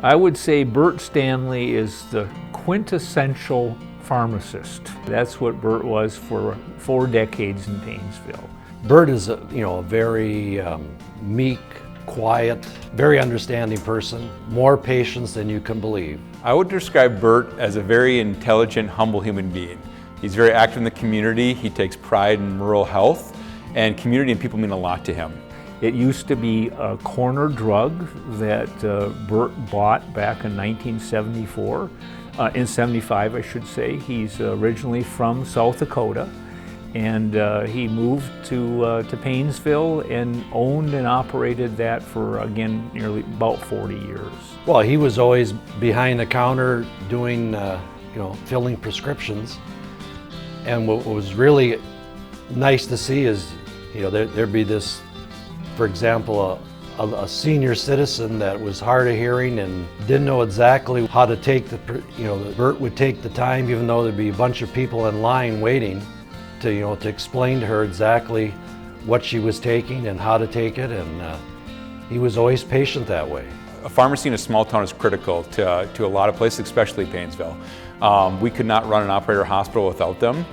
I would say Bert Stanley is the quintessential pharmacist. That's what Bert was for 4 decades in Painesville. Bert is a very meek, quiet, very understanding person, more patience than you can believe. I would describe Bert as a very intelligent, humble human being. He's very active in the community. He takes pride in rural health, and community and people mean a lot to him. It used to be a corner drug that Bert bought back in 1974, in 75 I should say. He's originally from South Dakota, and he moved to Painesville and owned and operated that for, again, nearly about 40 years. Well, he was always behind the counter doing, filling prescriptions. And what was really nice to see is, there'd be this, for example, a senior citizen that was hard of hearing and didn't know exactly how to take Bert would take the time, even though there'd be a bunch of people in line waiting, to explain to her exactly what she was taking and how to take it, and he was always patient that way. A pharmacy in a small town is critical to a lot of places, especially Painesville. We could not run an operator hospital without them.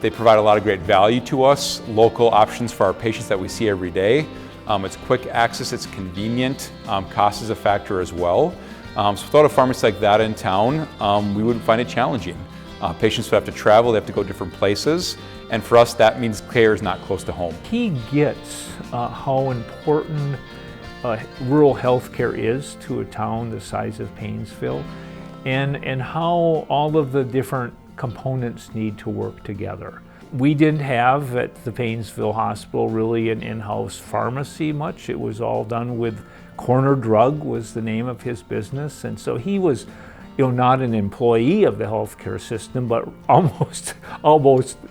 They provide a lot of great value to us, local options for our patients that we see every day. It's quick access, it's convenient, cost is a factor as well. So without a pharmacy like that in town, we would find it challenging. Patients would have to travel, they have to go different places, and for us that means care is not close to home. He gets how important rural health care is to a town the size of Painesville, and how all of the different components need to work together. We didn't have at the Painesville Hospital really an in-house pharmacy much. It was all done with Corner Drug was the name of his business, and so he was not an employee of the healthcare system, but almost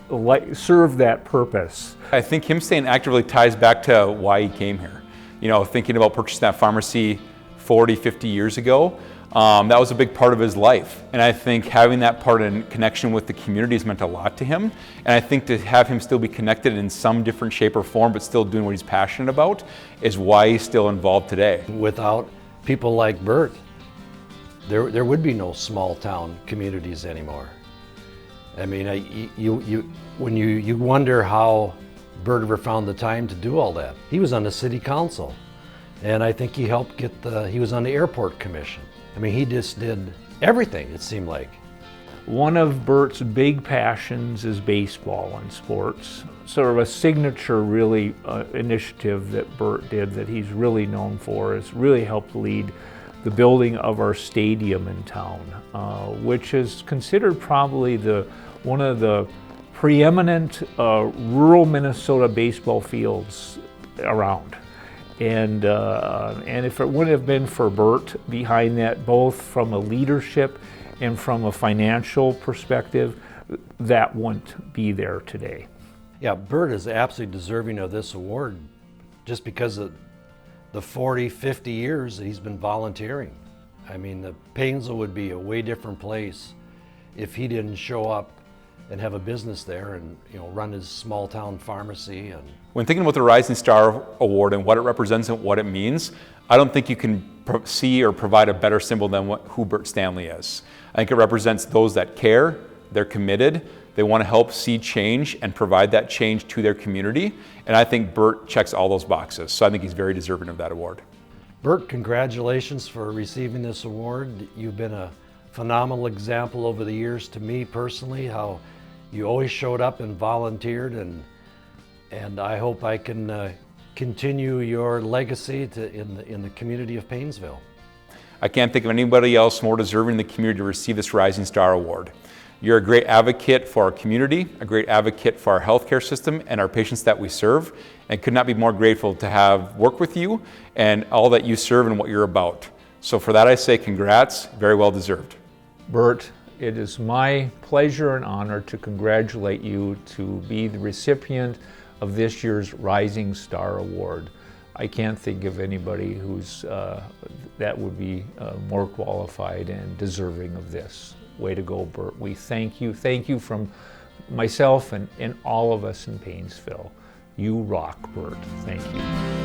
like served that purpose. I think him staying active really ties back to why he came here. Thinking about purchasing that pharmacy 40, 50 years ago, that was a big part of his life. And I think having that part in connection with the community has meant a lot to him. And I think to have him still be connected in some different shape or form, but still doing what he's passionate about, is why he's still involved today. Without people like Bert, there would be no small town communities anymore. I mean, when you wonder how Bert ever found the time to do all that. He was on the city council, and I think he helped he was on the airport commission. I mean, he just did everything, it seemed like. One of Bert's big passions is baseball and sports. Sort of a signature really initiative that Bert did that he's really known for is really helped lead the building of our stadium in town, which is considered probably one of the preeminent rural Minnesota baseball fields around. And if it wouldn't have been for Bert behind that, both from a leadership and from a financial perspective, that wouldn't be there today. Yeah, Bert is absolutely deserving of this award just because of the 40, 50 years that he's been volunteering. I mean, the Painesville would be a way different place if he didn't show up and have a business there and run his small town pharmacy. And when thinking about the Rising Star Award and what it represents and what it means, I don't think you can see or provide a better symbol than who Bert Stanley is. I think it represents those that care, they're committed, they want to help see change and provide that change to their community, and I think Bert checks all those boxes, so I think he's very deserving of that award. Bert, congratulations for receiving this award. You've been a phenomenal example over the years to me personally, how you always showed up and volunteered, and I hope I can continue your legacy in the community of Painesville. I can't think of anybody else more deserving in the community to receive this Rising Star Award. You're a great advocate for our community, a great advocate for our healthcare system and our patients that we serve, and could not be more grateful to have worked with you and all that you serve and what you're about. So for that I say congrats, very well deserved. Bert, it is my pleasure and honor to congratulate you to be the recipient of this year's Rising Star Award. I can't think of anybody that would be more qualified and deserving of this. Way to go, Bert. We thank you. Thank you from myself and all of us in Painesville. You rock, Bert. Thank you.